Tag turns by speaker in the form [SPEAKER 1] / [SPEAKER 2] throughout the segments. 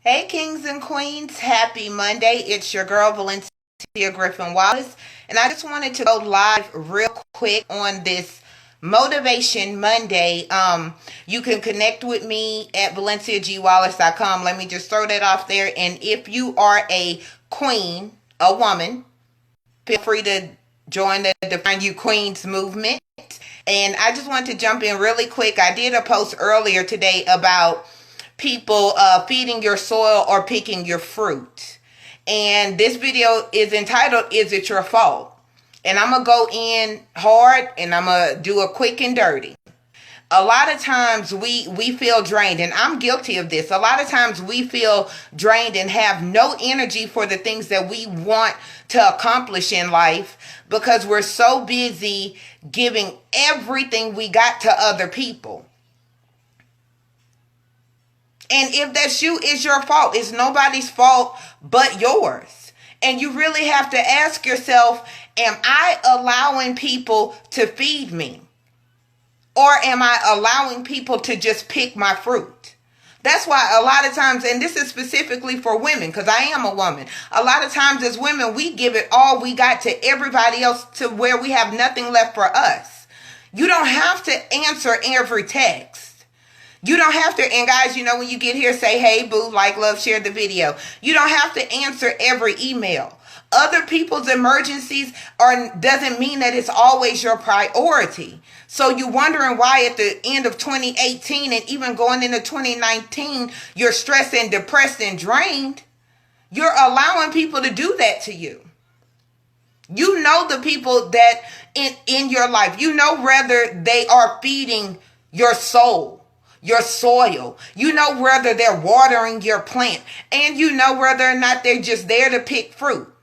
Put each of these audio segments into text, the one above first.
[SPEAKER 1] Hey, kings and queens, happy Monday. It's your girl, Valencia Griffin-Wallace, and I just wanted to go live real quick on this Motivation Monday. You can connect with me at valenciagwallace.com. Let me just throw that off there. And if you are a queen, a woman, feel free to join the Define You Queens movement. And I just wanted to jump in really quick. I did a post earlier today about people feeding your soil or picking your fruit. And this video is entitled, Is It Your Fault? And I'm going to go in hard and I'm going to do a quick and dirty. A lot of times we feel drained, and I'm guilty of this. A lot of times we feel drained and have no energy for the things that we want to accomplish in life because we're so busy giving everything we got to other people. And if that's you, it's your fault. It's nobody's fault but yours. And you really have to ask yourself, am I allowing people to feed me? Or am I allowing people to just pick my fruit? That's why a lot of times, and this is specifically for women, because I am a woman. A lot of times as women, we give it all we got to everybody else to where we have nothing left for us. You don't have to answer every text. You don't have to, and guys, you know, when you get here, say, hey, boo, like, love, share the video. You don't have to answer every email. Other people's emergencies doesn't mean that it's always your priority. So you're wondering why at the end of 2018 and even going into 2019, you're stressed and depressed and drained. You're allowing people to do that to you. You know the people that in your life, you know whether they are feeding your soul, your soil. You know whether they're watering your plant, and you know whether or not they're just there to pick fruit.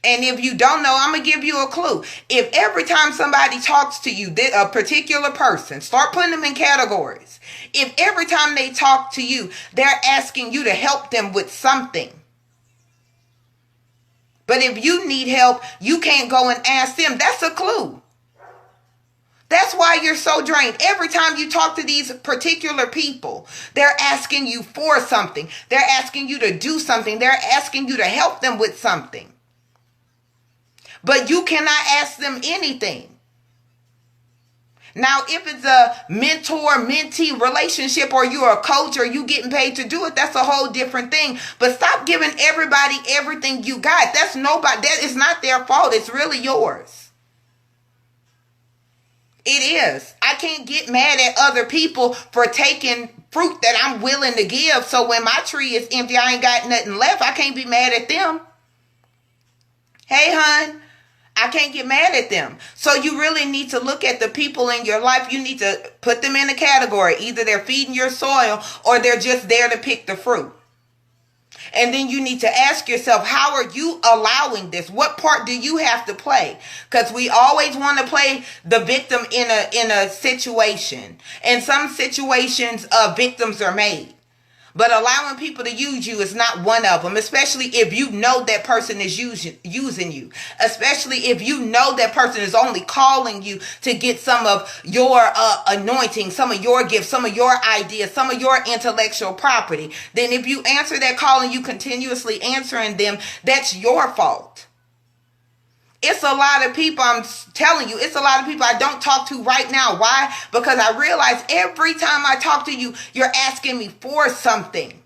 [SPEAKER 1] And if you don't know, I'm going to give you a clue. If every time somebody talks to you, a particular person, start putting them in categories. If every time they talk to you, they're asking you to help them with something. But if you need help, you can't go and ask them. That's a clue. That's why you're so drained. Every time you talk to these particular people, they're asking you for something. They're asking you to do something. They're asking you to help them with something. But you cannot ask them anything. Now, if it's a mentor-mentee relationship or you're a coach or you getting paid to do it, that's a whole different thing. But stop giving everybody everything you got. That is not their fault. It's really yours. It is. I can't get mad at other people for taking fruit that I'm willing to give. So when my tree is empty, I ain't got nothing left. I can't be mad at them. Hey, hon. I can't get mad at them. So you really need to look at the people in your life. You need to put them in a category. Either they're feeding your soil or they're just there to pick the fruit. And then you need to ask yourself, how are you allowing this? What part do you have to play? Because we always want to play the victim in a situation. In some situations, victims are made. But allowing people to use you is not one of them, especially if you know that person is using you. Especially if you know that person is only calling you to get some of your anointing, some of your gifts, some of your ideas, some of your intellectual property. Then if you answer that call and you continuously answering them, that's your fault. It's a lot of people, I'm telling you, it's a lot of people I don't talk to right now. Why? Because I realize every time I talk to you, you're asking me for something.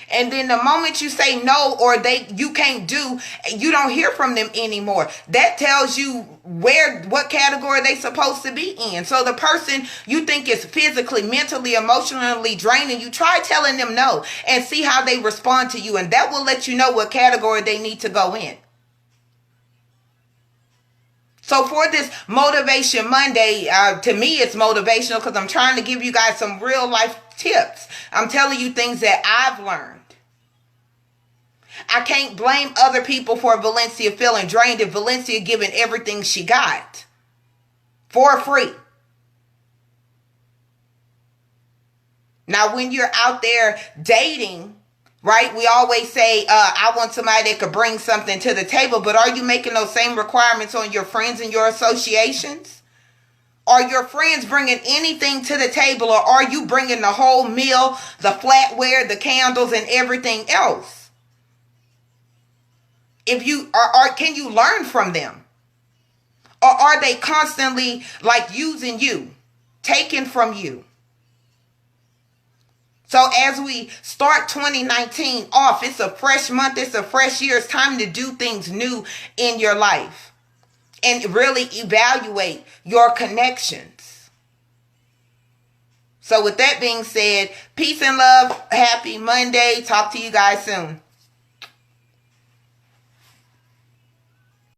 [SPEAKER 1] And then the moment you say no or you can't do, you don't hear from them anymore. That tells you what category they supposed to be in. So the person you think is physically, mentally, emotionally draining, you try telling them no and see how they respond to you. And that will let you know what category they need to go in. So for this Motivation Monday, to me it's motivational because I'm trying to give you guys some real life tips. I'm telling you things that I've learned. I can't blame other people for Valencia feeling drained if Valencia giving everything she got for free. Now when you're out there dating, right? We always say, I want somebody that could bring something to the table. But are you making those same requirements on your friends and your associations? Are your friends bringing anything to the table, or are you bringing the whole meal, the flatware, the candles, and everything else? If you are, can you learn from them? Or are they constantly like using you, taking from you? So as we start 2019 off, it's a fresh month, it's a fresh year. It's time to do things new in your life and really evaluate your connections. So with that being said, peace and love. Happy Monday. Talk to you guys soon.